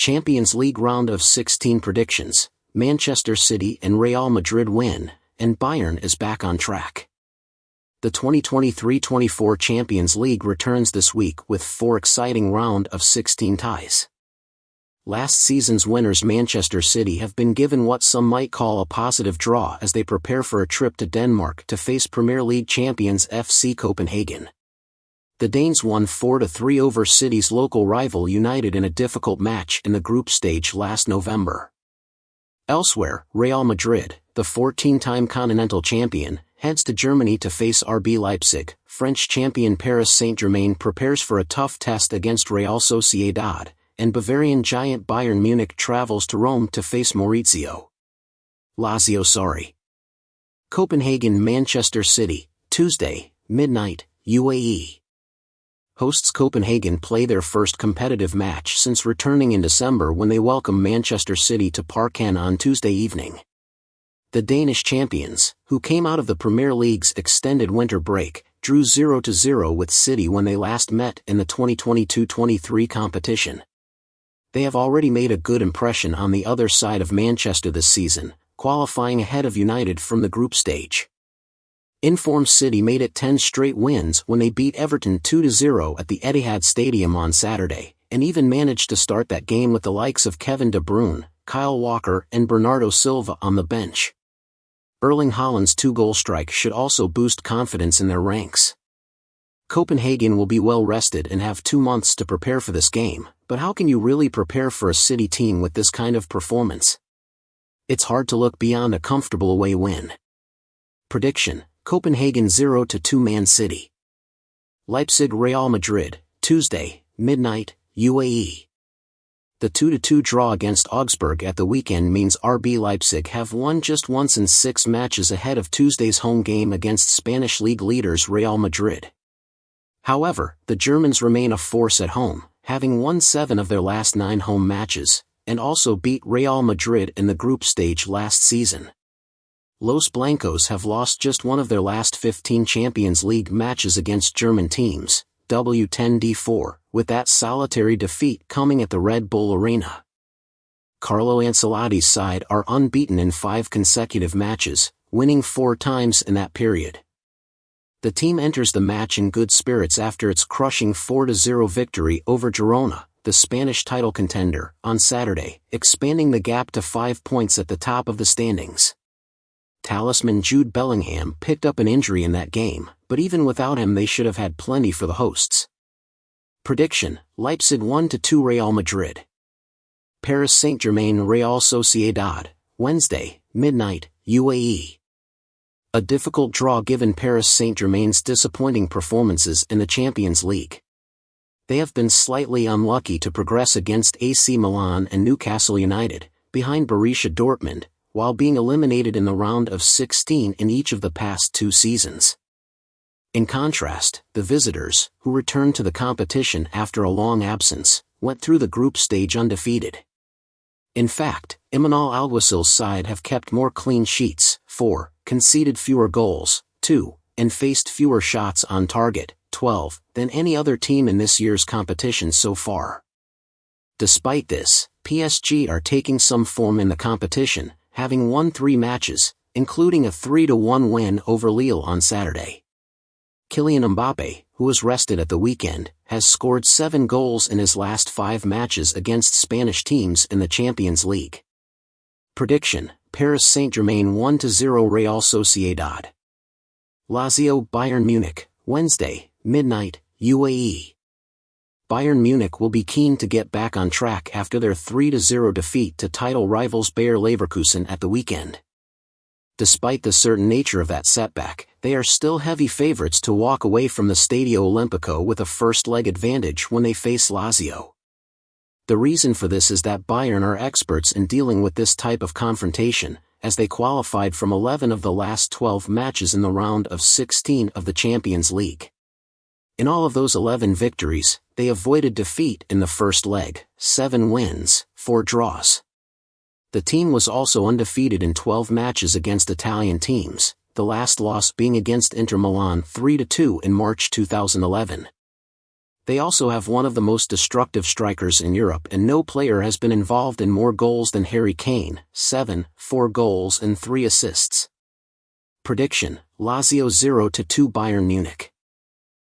Champions League round of 16 predictions: Manchester City and Real Madrid win, and Bayern is back on track. The 2023-24 Champions League returns this week with 4 exciting round of 16 ties. Last season's winners Manchester City have been given what some might call a positive draw as they prepare for a trip to Denmark to face Premier League champions FC Copenhagen. The Danes won 4-3 over City's local rival United in a difficult match in the group stage last November. Elsewhere, Real Madrid, the 14-time continental champion, heads to Germany to face RB Leipzig. French champion Paris Saint-Germain prepares for a tough test against Real Sociedad, and Bavarian giant Bayern Munich travels to Rome to face Lazio. Copenhagen Manchester City, Tuesday, midnight, UAE. Hosts Copenhagen play their first competitive match since returning in December when they welcome Manchester City to Parken on Tuesday evening. The Danish champions, who came out of the Premier League's extended winter break, drew 0-0 with City when they last met in the 2022-23 competition. They have already made a good impression on the other side of Manchester this season, qualifying ahead of United from the group stage. Informed City made it 10 straight wins when they beat Everton 2-0 at the Etihad Stadium on Saturday, and even managed to start that game with the likes of Kevin De Bruyne, Kyle Walker and Bernardo Silva on the bench. Erling Haaland's 2-goal strike should also boost confidence in their ranks. Copenhagen will be well rested and have 2 months to prepare for this game, but how can you really prepare for a City team with this kind of performance? It's hard to look beyond a comfortable away win. Prediction: Copenhagen 0-2 Man City. Leipzig Real Madrid, Tuesday, midnight, UAE. The 2-2 draw against Augsburg at the weekend means RB Leipzig have won just once in 6 matches ahead of Tuesday's home game against Spanish league leaders Real Madrid. However, the Germans remain a force at home, having won 7 of their last 9 home matches, and also beat Real Madrid in the group stage last season. Los Blancos have lost just one of their last 15 Champions League matches against German teams, W10-4, with that solitary defeat coming at the Red Bull Arena. Carlo Ancelotti's side are unbeaten in 5 consecutive matches, winning 4 times in that period. The team enters the match in good spirits after its crushing 4-0 victory over Girona, the Spanish title contender, on Saturday, expanding the gap to 5 points at the top of the standings. Talisman Jude Bellingham picked up an injury in that game, but even without him they should have had plenty for the hosts. Prediction: Leipzig 1-2 Real Madrid. Paris Saint-Germain Real Sociedad, Wednesday, midnight, UAE. A difficult draw given Paris Saint-Germain's disappointing performances in the Champions League. They have been slightly unlucky to progress against AC Milan and Newcastle United, behind Borussia Dortmund, while being eliminated in the round of 16 in each of the past 2 seasons. In contrast, the visitors, who returned to the competition after a long absence, went through the group stage undefeated. In fact, Imanol Alguacil's side have kept more clean sheets, 4, conceded fewer goals, 2, and faced fewer shots on target, 12, than any other team in this year's competition so far. Despite this, PSG are taking some form in the competition, having won 3 matches, including a 3-1 win over Lille on Saturday. Kylian Mbappe, who was rested at the weekend, has scored 7 goals in his last 5 matches against Spanish teams in the Champions League. Prediction: Paris Saint-Germain 1-0 Real Sociedad. Lazio Bayern Munich, Wednesday, midnight, UAE. Bayern Munich will be keen to get back on track after their 3-0 defeat to title rivals Bayer Leverkusen at the weekend. Despite the certain nature of that setback, they are still heavy favorites to walk away from the Stadio Olimpico with a first-leg advantage when they face Lazio. The reason for this is that Bayern are experts in dealing with this type of confrontation, as they qualified from 11 of the last 12 matches in the round of 16 of the Champions League. In all of those 11 victories, they avoided defeat in the first leg, 7 wins, 4 draws. The team was also undefeated in 12 matches against Italian teams, the last loss being against Inter Milan 3-2 in March 2011. They also have one of the most destructive strikers in Europe, and no player has been involved in more goals than Harry Kane, 7, 4 goals and 3 assists. Prediction: Lazio 0-2 Bayern Munich.